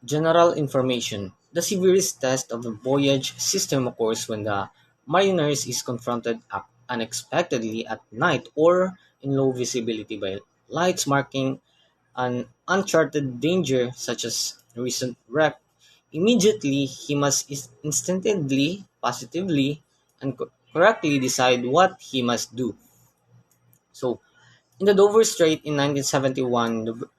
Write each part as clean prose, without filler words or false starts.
General information. The severest test of the voyage system occurs when the mariners is confronted unexpectedly at night or in low visibility by lights marking an uncharted danger such as a recent wreck. Immediately, he must instinctively, positively, and correctly decide what he must do. So, in the Dover Strait in 1971, the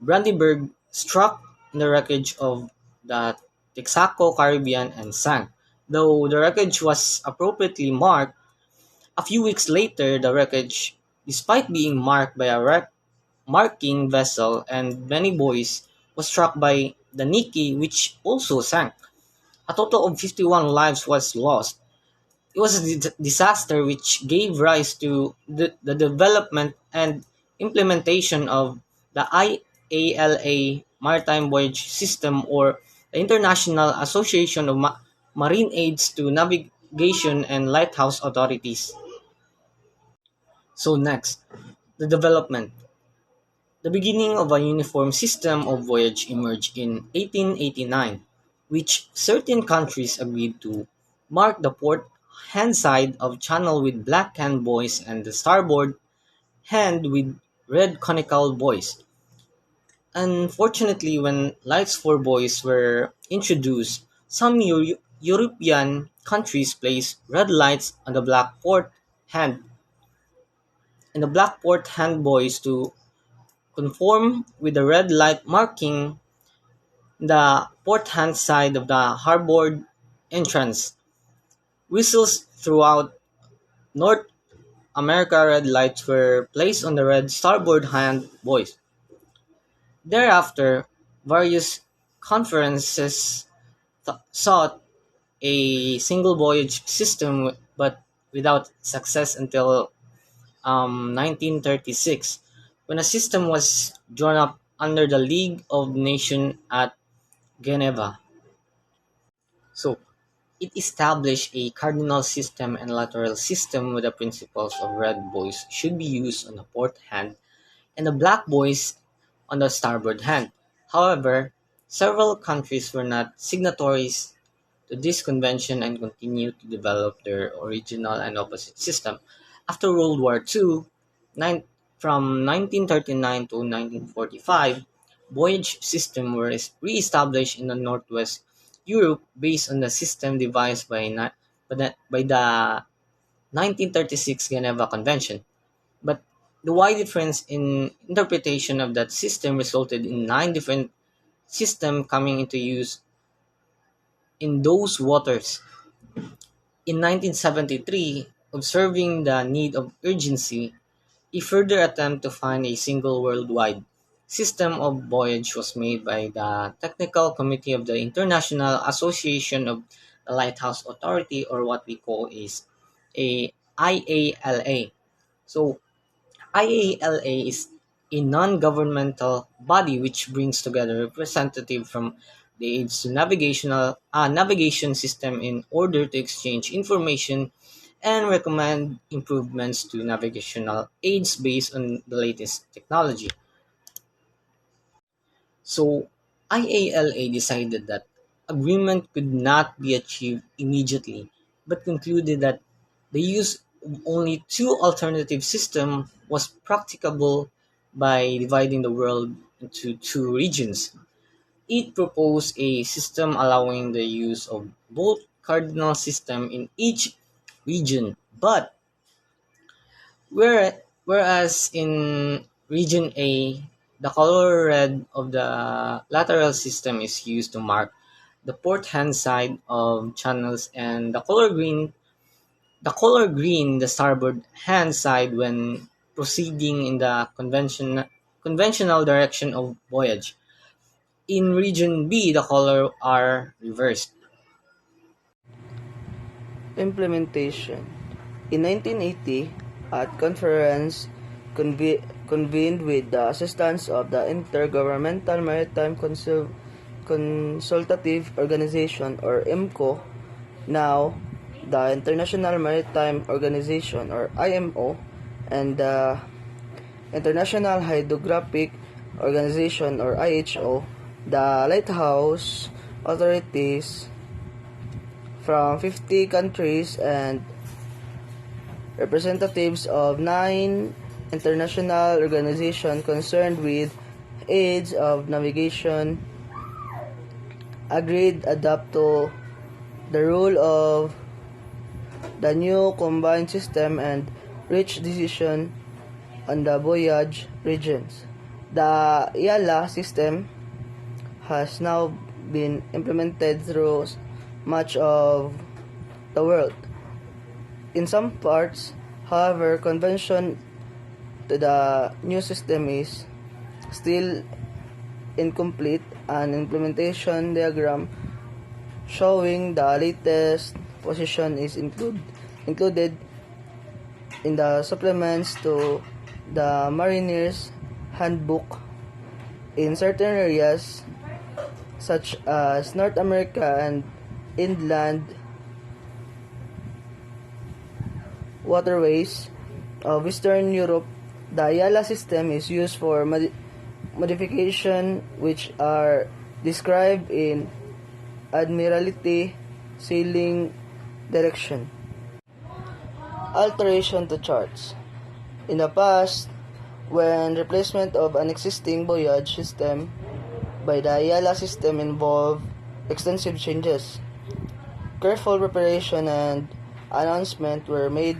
Brandenburg struck in the wreckage of the Texaco Caribbean and sank. Though the wreckage was appropriately marked, a few weeks later the wreckage, despite being marked by a marking vessel and many buoys, was struck by the Nikki, which also sank. A total of 51 lives was lost. It was a disaster which gave rise to the development and implementation of the IALA Maritime Voyage System, or the International Association of Marine Aids to Navigation and Lighthouse Authorities. So next, the development. The beginning of a uniform system of voyage emerged in 1889, which certain countries agreed to mark the port hand side of channel with black hand buoys and the starboard hand with red conical buoys. Unfortunately, when lights for buoys were introduced, some European countries placed red lights on the black port hand and the black port hand buoys to conform with the red light marking the port hand side of the harbour entrance. Whistles throughout North America red lights were placed on the red starboard hand buoys. Thereafter, various conferences sought a single voyage system but without success until 1936, when a system was drawn up under the League of Nations at Geneva. So, it established a cardinal system and lateral system with the principles of red buoys should be used on the port hand and the black buoys on the starboard hand. However, several countries were not signatories to this convention and continued to develop their original and opposite system. After World War II, from 1939 to 1945, voyage systems were re-established in the Northwest Europe based on the system devised by the 1936 Geneva Convention. But the wide difference in interpretation of that system resulted in nine different systems coming into use in those waters. In 1973, observing the need of urgency, a further attempt to find a single worldwide system of voyage was made by the Technical Committee of the International Association of the Lighthouse Authority, or what we call is a IALA. So IALA is a non-governmental body which brings together representatives from the aids to navigation system in order to exchange information and recommend improvements to navigational aids based on the latest technology. So IALA decided that agreement could not be achieved immediately, but concluded that the use of only two alternative systems was practicable by dividing the world into two regions. It proposed a system allowing the use of both cardinal system in each region, but whereas in region A, the color red of the lateral system is used to mark the port hand side of channels, and the color green the starboard hand side when proceeding in the conventional direction of voyage. In region B, the color are reversed. Implementation. In 1980, at conference convened with the assistance of the Intergovernmental Maritime Consultative Organization, or IMCO, now the International Maritime Organization, or IMO, and the International Hydrographic Organization, or IHO, The lighthouse authorities from 50 countries and representatives of 9 international organizations concerned with aids of navigation agreed adapt to the rule of the new combined system and reach decision on the voyage regions. The IALA system has now been implemented through much of the world. In some parts, however, convention to the new system is still incomplete. An implementation diagram showing the latest position is included in the supplements to the Mariner's Handbook. In certain areas, such as North America and inland waterways of Western Europe, the IALA system is used for modification which are described in Admiralty Sailing Direction. Alteration to charts. In the past, when replacement of an existing voyage system by the IALA system involved extensive changes, careful preparation and announcement were made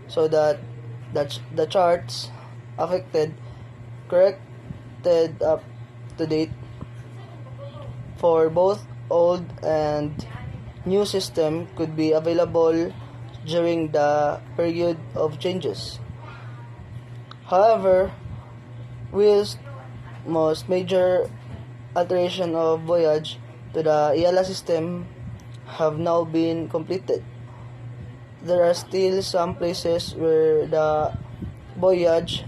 so that the charts affected corrected up to date for both old and new system could be available during the period of changes. However, whilst most major alteration of voyage to the IALA system have now been completed, there are still some places where the voyage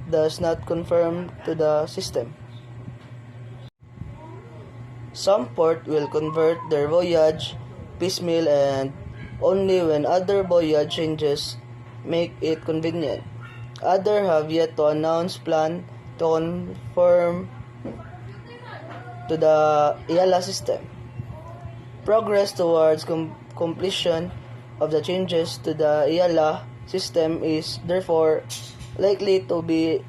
does not conform to the system. Some port will convert their voyage piecemeal and only when other voyage changes make it convenient. Others have yet to announce plan to conform to the IALA system. Progress towards completion of the changes to the IALA system is therefore likely to be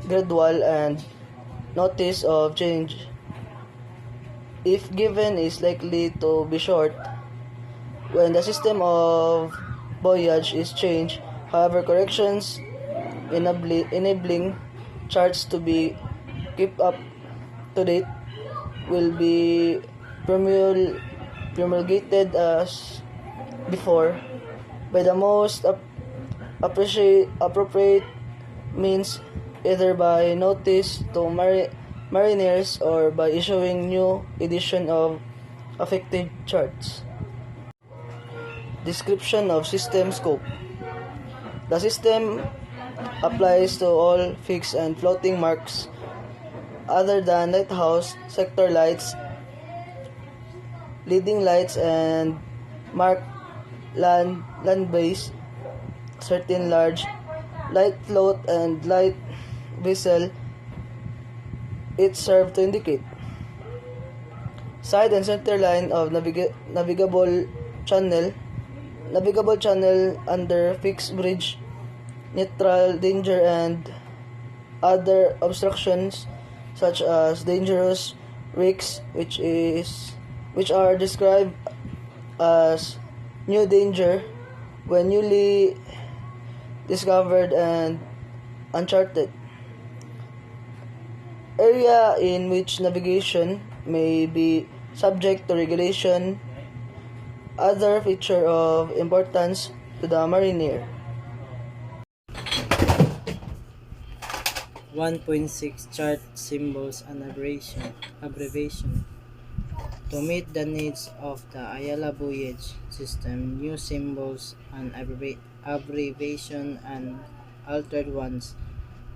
gradual and notice of change, if given, is likely to be short. When the system of voyage is changed, however, corrections enabling charts to be keep up to date will be promulgated as before by the most appropriate means, either by notice to mariners or by issuing new edition of affected charts. Description of system scope. The system applies to all fixed and floating marks other than lighthouse, sector lights, leading lights, and marked land base. Certain large light float and light vessel it served to indicate. Side and center line of navigable channel under fixed bridge, neutral danger, and other obstructions such as dangerous wrecks, which are described as new danger when newly discovered and uncharted. Area in which navigation may be subject to regulation. Other feature of importance to the mariner. 1.6 Chart symbols and abbreviation. To meet the needs of the IALA voyage system, new symbols and abbreviation and altered ones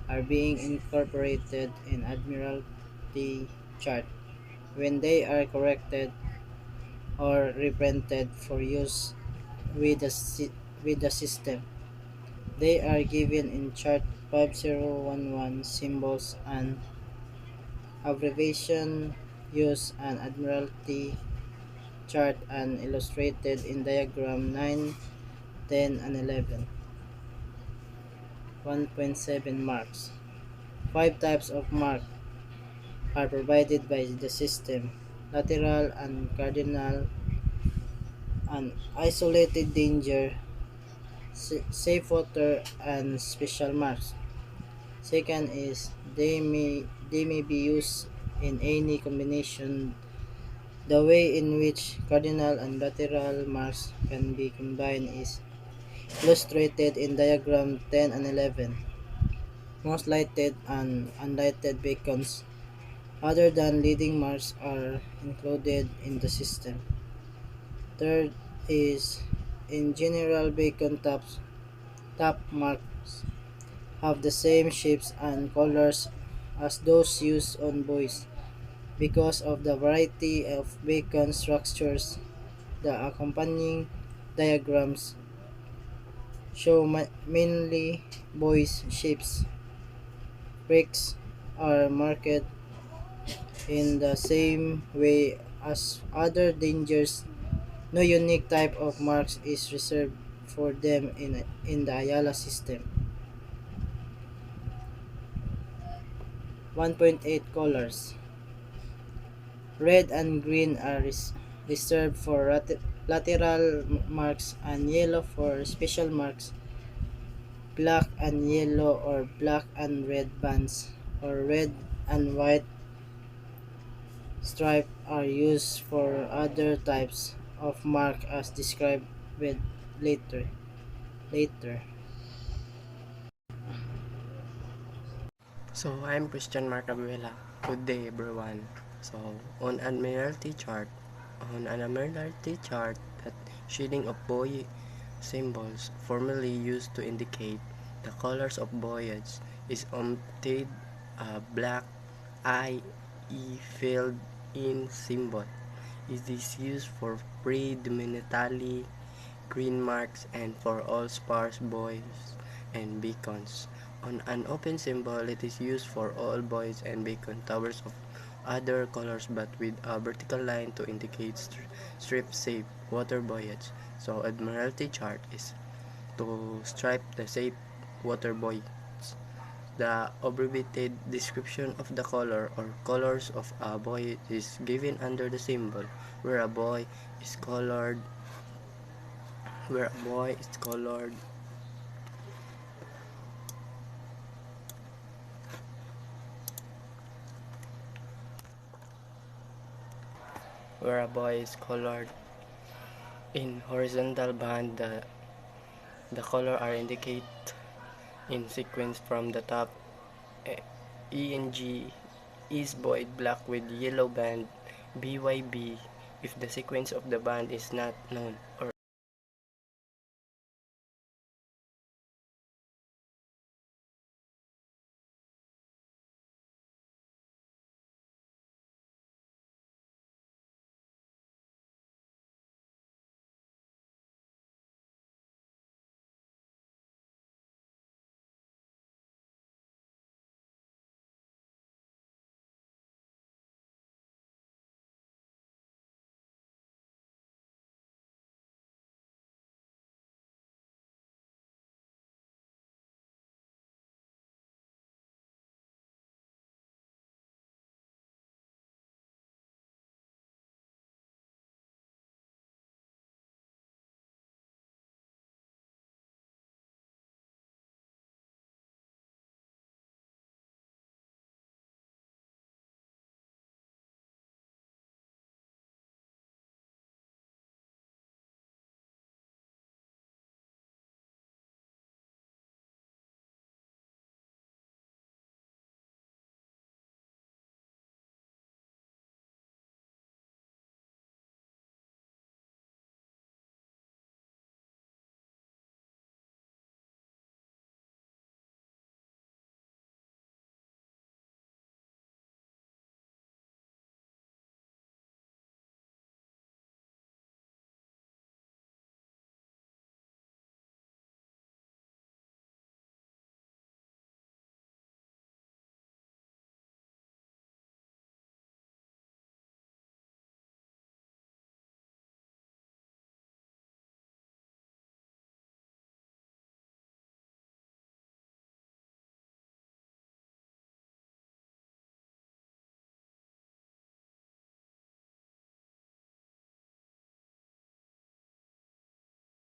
are being incorporated in Admiralty chart. When they are corrected or reprinted for use with the system, they are given in chart 5011 symbols and abbreviation use an Admiralty chart and illustrated in diagram 9, 10, and 11. 1.7 marks. Five types of mark are provided by the system: lateral and cardinal, and isolated danger, safe water, and special marks. Second is they may be used in any combination. The way in which cardinal and lateral marks can be combined is illustrated in diagram 10 and 11. Most lighted and unlighted beacons other than leading marks are included in the system. Third is in general beacon top marks have the same shapes and colors as those used on buoys. Because of the variety of beacon structures, the accompanying diagrams show mainly buoys shapes. Bricks are marked in the same way as other dangers. No unique type of marks is reserved for them in the Ayala system. 1.8 colors. Red and green are reserved for lateral marks and yellow for special marks. Black and yellow or black and red bands or red and white stripe are used for other types of mark as described with later. Later. So I'm Christian Marcabuela. Good day everyone. So on an Admiralty chart, that shading of buoy symbols formerly used to indicate the colors of voyage is omitted a black IE filled in symbol. It is used for predominantly green marks and for all sparse buoys and beacons. On an open symbol, it is used for all buoys and beacon towers of other colors but with a vertical line to indicate strip safe water buoyage. So Admiralty chart is to stripe the safe water buoy. The abbreviated description of the color or colors of a buoy is given under the symbol, where a buoy is colored where a buoy is colored where a buoy is colored in horizontal band. The color are indicated in sequence from the top. E and G is buoy black with yellow band. BYB if the sequence of the band is not known, or